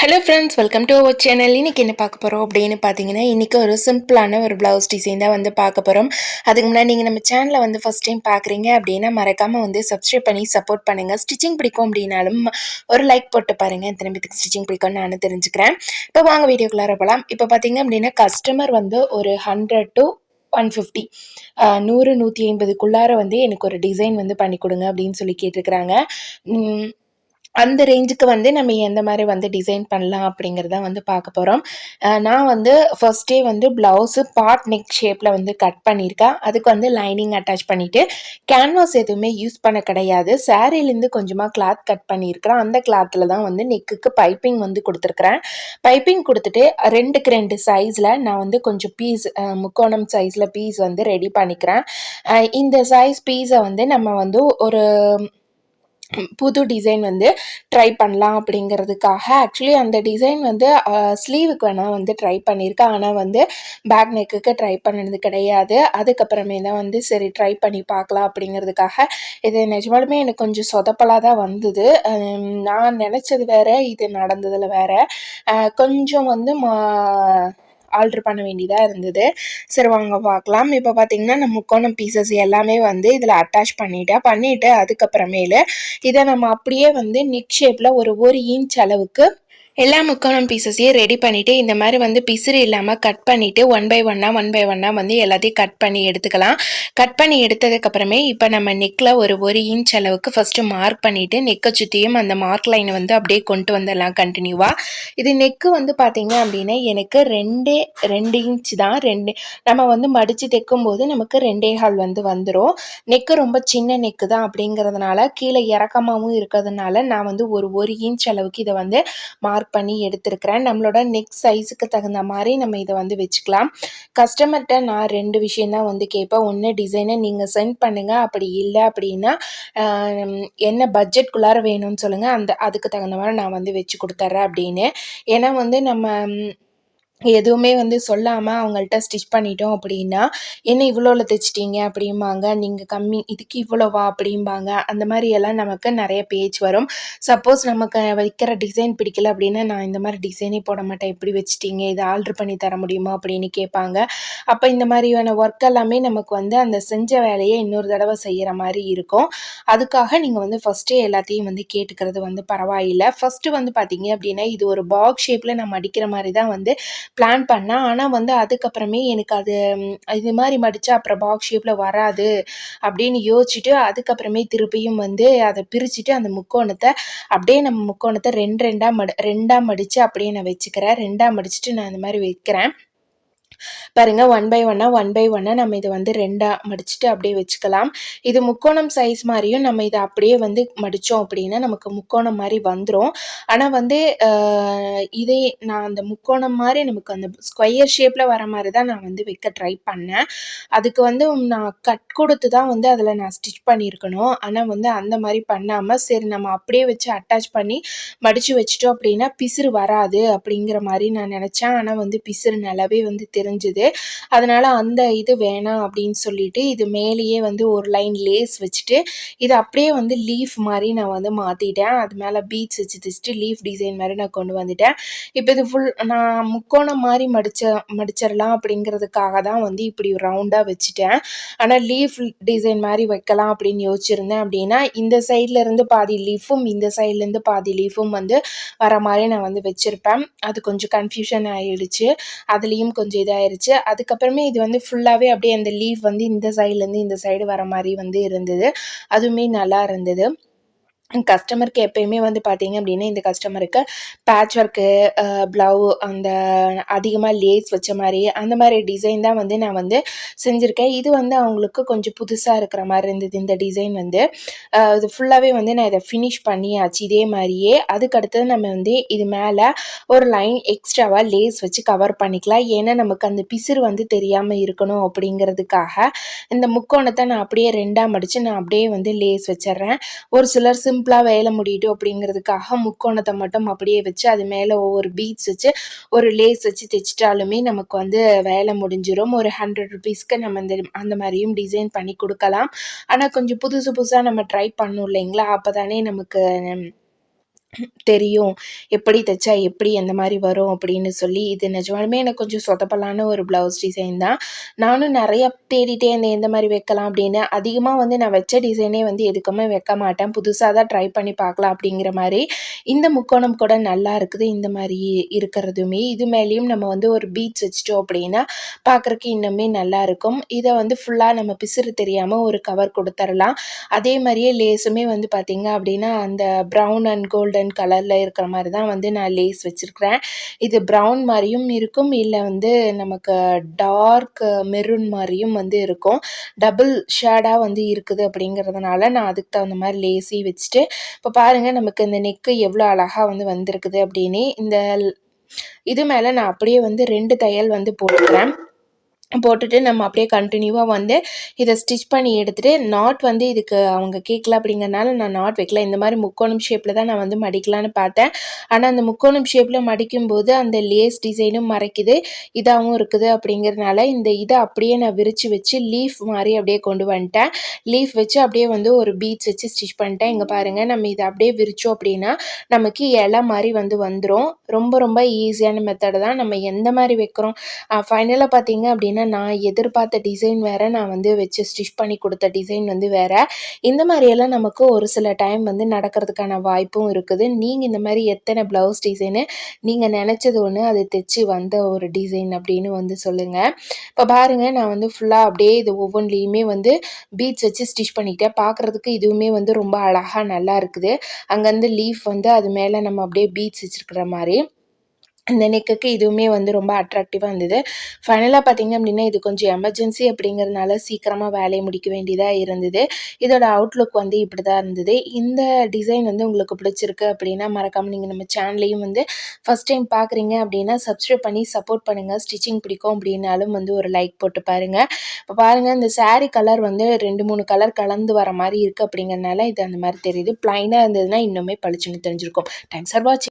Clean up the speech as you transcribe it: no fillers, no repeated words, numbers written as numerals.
Hello friends, welcome to our channel. இன்றைக்கி என்ன பார்க்க போகிறோம் அப்படின்னு பார்த்தீங்கன்னா, இன்றைக்கி ஒரு சிம்பிளான ஒரு ப்ளவுஸ் டிசைன் தான் வந்து பார்க்க போகிறோம். அதுக்கு முன்னாடி நீங்கள் நம்ம சேனலை வந்து ஃபஸ்ட் டைம் பார்க்குறீங்க அப்படின்னா மறக்காமல் வந்து சப்ஸ்கிரைப் பண்ணி சப்போர்ட் பண்ணுங்கள். ஸ்டிச்சிங் பிடிக்கும் அப்படின்னாலும் ஒரு லைக் போட்டு பாருங்கள். எத்தனை பேத்துக்கு ஸ்டிச்சிங் பிடிக்கும்னு நான் தெரிஞ்சுக்கிறேன். இப்போ வாங்க வீடியோக்குள்ளார போகலாம். இப்போ பார்த்தீங்க அப்படின்னா கஸ்டமர் வந்து ஒரு 100 to 150 100 150க்குள்ளார வந்து எனக்கு ஒரு டிசைன் வந்து பண்ணி கொடுங்க அப்படின்னு சொல்லி கேட்டிருக்கிறாங்க. அந்த ரேஞ்சுக்கு வந்து நம்ம எந்த மாதிரி வந்து டிசைன் பண்ணலாம் அப்படிங்கிறத வந்து பார்க்க போகிறோம். நான் வந்து ஃபர்ஸ்ட்டே வந்து ப்ளவுஸு பாட் நெக் ஷேப்பில் வந்து கட் பண்ணியிருக்கேன். அதுக்கு வந்து லைனிங் அட்டாச் பண்ணிவிட்டு கேன்வாஸ் எதுவுமே யூஸ் பண்ண கிடையாது. சாரீலேருந்து கொஞ்சமாக கிளாத் கட் பண்ணியிருக்கிறேன். அந்த கிளாத்தில் தான் வந்து நெக்குக்கு பைப்பிங் வந்து கொடுத்துருக்குறேன். பைப்பிங் கொடுத்துட்டு 2க்கு 2 சைஸில் நான் வந்து கொஞ்சம் பீஸ் முக்கோணம் சைஸில் பீஸ் வந்து ரெடி பண்ணிக்கிறேன். இந்த சைஸ் பீஸை வந்து நம்ம வந்து ஒரு புது டிசைன் வந்து ட்ரை பண்ணலாம் அப்படிங்கிறதுக்காக ஆக்சுவலி அந்த டிசைன் வந்து ஸ்லீவுக்கு வேணால் வந்து ட்ரை பண்ணியிருக்கேன். ஆனால் வந்து பேக் நெக்குக்கு ட்ரை பண்ணது கிடையாது. அதுக்கப்புறமே தான் வந்து சரி ட்ரை பண்ணி பார்க்கலாம் அப்படிங்கிறதுக்காக இது நிஜமாலுமே எனக்கு கொஞ்சம் சொதப்பலாக தான் வந்தது. நான் நினச்சது வேறு, இது நடந்ததில் வேறு. கொஞ்சம் வந்து ஆல்ட்ரு பண்ண வேண்டியதாக இருந்தது. சரி வாங்க பார்க்கலாம். இப்போ பார்த்தீங்கன்னா நான் முக்கோணம் பீசஸ் எல்லாமே வந்து இதில் அட்டாச் பண்ணிவிட்டு அதுக்கப்புறமேலு இதை நம்ம அப்படியே வந்து நெக் ஷேப்பில் ஒரு 1 இன்ச் அளவுக்கு எல்லா முக்கோணம் பீசஸையும் ரெடி பண்ணிவிட்டு இந்த மாதிரி வந்து பிசுறு இல்லாமல் கட் பண்ணிவிட்டு ஒன் பை ஒன்னாக வந்து எல்லாத்தையும் கட் பண்ணி எடுத்துக்கலாம். கட் பண்ணி எடுத்ததுக்கப்புறமே இப்போ நம்ம நெக்கில் ஒரு இன்ச் அளவுக்கு ஃபஸ்ட்டு மார்க் பண்ணிவிட்டு நெக்கை சுற்றியும் அந்த மார்க் லைனை வந்து அப்படியே கொண்டு வந்துடலாம் கண்டினியூவாக. இது நெக்கு வந்து பார்த்திங்க அப்படின்னா எனக்கு 2 இன்ச் தான். நம்ம வந்து மடித்து தைக்கும்போது நமக்கு 2.25 வந்து வந்துடும். நெக்கு ரொம்ப சின்ன நெக்கு தான் அப்படிங்கிறதுனால கீழே இறக்கமாகவும் இருக்கிறதுனால நான் வந்து ஒரு இன்ச் அளவுக்கு இதை வந்து மார்க் பண்ணி எடுத்திருக்கிறேன். நம்மளோட நெக் சைஸுக்கு தகுந்த மாதிரி நம்ம இதை வந்து வச்சுக்கலாம். கஸ்டமர்கிட்ட நான் 2 விஷயந்தான் வந்து கேட்பேன். ஒன்று டிசைனை நீங்கள் சென்ட் பண்ணுங்கள், அப்படி இல்லை அப்படின்னா என்ன பட்ஜெட்குள்ளார வேணும்னு சொல்லுங்கள், அதுக்கு தகுந்த மாதிரி நான் வந்து வச்சு கொடுத்துட்றேன் அப்படின்னு. ஏன்னா வந்து நம்ம எதுவுமே வந்து சொல்லாமல் அவங்கள்ட்ட ஸ்டிச் பண்ணிட்டோம் அப்படின்னா என்ன இவ்வளோவில் தைச்சிட்டிங்க அப்படிம்பாங்க, நீங்கள் கம்மி இதுக்கு இவ்வளோவா அப்படிம்பாங்க. அந்த மாதிரி எல்லாம் நமக்கு நிறைய பேச்சு வரும். சப்போஸ் நமக்கு வைக்கிற டிசைன் பிடிக்கல அப்படின்னா நான் இந்த மாதிரி டிசைனே போட மாட்டேன், எப்படி வச்சிட்டிங்க, இதை ஆல்ட்ரு பண்ணி தர முடியுமா அப்படின்னு கேட்பாங்க. அப்போ இந்த மாதிரியான ஒர்க் எல்லாமே நமக்கு வந்து அந்த செஞ்ச வேலையை இன்னொரு தடவை செய்கிற மாதிரி இருக்கும். அதுக்காக நீங்கள் வந்து ஃபஸ்ட்டே எல்லாத்தையும் வந்து கேட்டுக்கிறது வந்து பரவாயில்லை. ஃபஸ்ட்டு வந்து பார்த்தீங்க அப்படின்னா இது ஒரு பாக்ஸ் ஷேப்பில் நம்ம அடிக்கிற மாதிரி தான் வந்து பிளான் பண்ணேன். ஆனால் வந்து அதுக்கப்புறமே எனக்கு அது இது மாதிரி மடித்தா அப்புறம் பாக்ஸ் ஷேப்பில் வராது அப்படின்னு யோசிச்சுட்டு அதுக்கப்புறமே திருப்பியும் வந்து அதை பிரிச்சுட்டு அந்த முக்கோணத்தை அப்படியே நம்ம முக்கோணத்தை ரெண்டாக மடித்து அப்படியே நான் வச்சுக்கிறேன். ரெண்டாக மடிச்சுட்டு நான் இந்த மாதிரி வைக்கிறேன். பாருங்கள், ஒன் பை ஒன்னாக நம்ம இதை வந்து 2ஆக மடிச்சுட்டு அப்படியே வச்சுக்கலாம். இது முக்கோணம் சைஸ் மாதிரியும் நம்ம இதை அப்படியே வந்து மடித்தோம் அப்படின்னா நமக்கு முக்கோணம் மாதிரி வந்துடும். ஆனால் வந்து இதே நான் அந்த முக்கோணம் மாதிரி நமக்கு அந்த ஸ்கொயர் ஷேப்பில் வர மாதிரி தான் நான் வந்து வைக்க ட்ரை பண்ணேன். அதுக்கு வந்து நான் கட் கொடுத்து தான் வந்து அதில் நான் ஸ்டிச் பண்ணியிருக்கணும். ஆனால் வந்து அந்த மாதிரி பண்ணாமல் சரி நம்ம அப்படியே வச்சு அட்டாச் பண்ணி மடித்து வச்சிட்டோம் அப்படின்னா பிசுறு வராது அப்படிங்கிற மாதிரி நான் நினச்சேன். ஆனால் வந்து பிசுறு நல்லாவே வந்து தெரிஞ்சுது. அதனால் அந்த இது வேணாம் அப்படின்னு சொல்லிட்டு இது மேலேயே வந்து ஒரு லைன் லேஸ் வச்சுட்டு இது அப்படியே வந்து லீஃப் மாதிரி நான் வந்து மாற்றிட்டேன். அது மேலே பீட்ஸ் வச்சு தைச்சிட்டு லீஃப் டிசைன் மாதிரி நான் கொண்டு வந்துட்டேன். இப்போ இது நான் முக்கோணம் மாதிரி மடிச்சிடலாம் அப்படிங்கிறதுக்காக தான் வந்து இப்படி ரவுண்டாக வச்சுட்டேன். ஆனால் லீஃப் டிசைன் மாதிரி வைக்கலாம் அப்படின்னு யோசிச்சிருந்தேன் அப்படின்னா இந்த சைட்லேருந்து பாதி லீஃபும் இந்த சைட்லேருந்து பாதி லீஃபும் வந்து வர மாதிரி நான் வந்து வச்சுருப்பேன். அது கொஞ்சம் கன்ஃபியூஷன் ஆகிடுச்சு. அதுலேயும் கொஞ்சம் இதாகிடுச்சு. அதுக்கப்புறமே இது வந்து ஃபுல்லாகவே அப்படியே அந்த லீஃப் வந்து இந்த சைட்லேருந்து இந்த சைடு வர மாதிரி வந்து இருந்தது. அதுவுமே நல்லா இருந்தது. கஸ்டமருக்கு எப்பயுமே வந்து பார்த்தீங்க அப்படின்னா இந்த கஸ்டமருக்கு பேட்ச் ஒர்க்கு அந்த அதிகமாக லேஸ் வச்ச மாதிரி அந்த மாதிரி டிசைன் தான் வந்து நான் வந்து செஞ்சுருக்கேன். இது வந்து அவங்களுக்கு கொஞ்சம் புதுசாக இருக்கிற மாதிரி இருந்தது. இந்த டிசைன் வந்து இது ஃபுல்லாகவே வந்து நான் இதை ஃபினிஷ் பண்ணியாச்சு இதே மாதிரியே. அதுக்கடுத்தது நம்ம வந்து இது மேலே ஒரு லைன் எக்ஸ்ட்ராவாக லேஸ் வச்சு கவர் பண்ணிக்கலாம். ஏன்னா நமக்கு அந்த பிசுறு வந்து தெரியாமல் இருக்கணும் அப்படிங்கிறதுக்காக இந்த முக்கோணத்தை நான் அப்படியே 2ஆக மடித்து நான் அப்படியே வந்து லேஸ் வச்சிட்றேன். ஒரு சிலர் சிம்பிளாக வேலை முடியட்டும் அப்படிங்கிறதுக்காக முக்கோணத்தை மட்டும் அப்படியே வச்சு அது மேலே ஒவ்வொரு பீட்ஸ் வச்சு ஒரு லேஸ் வச்சு தைச்சிட்டாலுமே நமக்கு வந்து வேலை முடிஞ்சிடும். ஒரு 100 ருபீஸ்க்கு நம்ம அந்த மாதிரியும் டிசைன் பண்ணி கொடுக்கலாம். ஆனால் கொஞ்சம் புதுசாக நம்ம ட்ரை பண்ணணும் இல்லைங்களா? அப்போ தானே நமக்கு தெரியும். எப்படி தச்சா எப்படி எந்த மாரி வரும் அப்படின்னு சொல்லி, இது நிஜமாலுமே எனக்கு கொஞ்சம் சொதப்பலான ஒரு ப்ளவுஸ் டிசைன் தான். நானும் நெறைய தேடிட்டே இருந்தேன் எந்த மாரி வைக்கலாம் அப்படின்னு. அதிகமா வந்து நான் வச்ச டிசைனே வந்து எதுக்குமே வைக்க மாட்டேன். புதுசா தான் ட்ரை பண்ணி பார்க்கலாம் அப்படிங்கிற மாரி. இந்த முக்கோணம் கூட நல்லா இருக்குது. இந்த மாரி இருக்கிறதுமே. இது மேலேயும் நம்ம வந்து ஒரு பீட்ஸ் வச்சுட்டோம் அப்படின்னா, பார்க்கறக்கு இன்னுமே நல்லாருக்கும். இத வந்து ஃபுல்லா நம்ம பிசிறு தெரியாம ஒரு கவர் குடுத்துறலாம். அதே மாரியே லேஸுமே வந்து பார்த்தீங்க அப்படின்னா, அந்த ப்ரவுன் அண்ட் கோல்டன் கலர்ல இருக்கிற மாரி தான் வந்து நான் லேஸ் வச்சிருக்கிறேன். இது ப்ரவுன் மாரியும் இருக்கும். இல்ல வந்து நமக்கு டார்க் மெரூன் மாரியும் வந்து இருக்கும். டபுள் ஷேடா வந்து இருக்குது அப்படிங்கிறதுனால, நான் அதுக்கு தகுந்த மாரி லேஸையும் வச்சுட்டு, இப்போ பாருங்க நமக்கு இந்த நெக்கு எவ்வளோ அழகா வந்து வந்திருக்குது அப்படின்னு. இது மேல நான் அப்படியே வந்து 2 தையல் வந்து போட்டுக்கிறேன். போட்டுட்டு நம்ம அப்படியே கன்டினியூவா வந்து இத ஸ்டிச் பண்ணி எடுத்துட்டு, நாட் வந்து இதுக்கு அவங்க கேட்கல அப்படிங்கிறனால நான் நாட் வைக்கல. இந்த மாரி முக்கோணம் ஷேப்ல தான் நான் வந்து மடிக்கலான்னு பார்த்தேன். ஆனா, அந்த முக்கோணம் ஷேப்ல மடிக்கும்போது அந்த லேஸ் டிசைனும் மறைக்குது, இதாவும் இருக்குது அப்படிங்கிறனால, இந்த இத அப்படியே நான் விரிச்சு வச்சு லீஃப் மாரி அப்படியே கொண்டு வந்துட்டேன். லீஃப் வச்சு அப்படியே வந்து ஒரு பீட்ஸ் வச்சு ஸ்டிச் பண்ணிட்டேன். இங்க பாருங்க, நம்ம இத அப்படியே விரிச்சோம் அப்படின்னா, நமக்கு இலை மாரி வந்து வந்துரும். ரொம்ப ரொம்ப ஈஸியான மெத்தடு தான். நம்ம எந்த மாரி வைக்கிறோம் ஃபைனலா பார்த்தீங்க அப்படின்னா, நான் எதிர்பார்த்த டிசைன் வேற, நான் வந்து வச்சு ஸ்டிச் பண்ணி குடுத்த டிசைன் வந்து வேற. இந்த மாரியெல்லாம் நமக்கு ஒரு சில டைம் வந்து நடக்கிறதுக்கான வாய்ப்பும் இருக்குது. நீங்க இந்த மாரி எத்தன ப்ளவுஸ் டிசைனு நீங்க நெனச்சது ஒண்ணு, அது தெச்சு வந்த ஒரு டிசைன் அப்படின்னு வந்து சொல்லுங்க. இப்போ பாருங்க, நான் வந்து ஃபுல்லா அப்படியே இது ஒவ்வொன்லயுமே வந்து பீட்ஸ் வச்சு ஸ்டிச் பண்ணிக்கிட்டேன். பார்க்குறதுக்கு இதுவுமே வந்து ரொம்ப அழகா நல்லா இருக்குது. அங்கருந்து லீஃப் வந்து அது மேல நம்ம அப்படியே பீட்ஸ் வச்சிருக்கிற மாரி. இந்த நெக்குக்கு இதுவுமே வந்து ரொம்ப அட்ராக்டிவா இருந்தது. ஃபைனலா பார்த்தீங்க அப்படின்னா, இது கொஞ்சம் எமர்ஜென்சி அப்படிங்கிறதுனால சீக்கிரமா வேலைய முடிக்க வேண்டியதா இருந்தது. இதோட அவுட்லுக் வந்து இப்படி தான் இருந்தது. இந்த டிசைன் வந்து உங்களுக்கு பிடிச்சிருக்கு அப்படின்னா, மறக்காம நீங்க நம்ம சேனலையும் வந்து ஃபர்ஸ்ட் டைம் பார்க்குறீங்க அப்படின்னா, சப்ஸ்கிரைப் பண்ணி சப்போர்ட் பண்ணுங்க. ஸ்டிச்சிங் பிடிக்கும் அப்படின்னாலும் வந்து ஒரு லைக் போட்டு பாருங்க. இப்போ பாருங்க, இந்த சாரி கலர் வந்து 2, 3 கலர் கலந்து வர மாரி இருக்கு அப்படிங்கிறனால, இது அந்த மாரி தெரியுது. பிளைனா இருந்ததுன்னா இன்னுமே பளிச்சுன்னு தெரிஞ்சிருக்கும். தேங்க்ஸ் ஃபார் வாட்சிங்.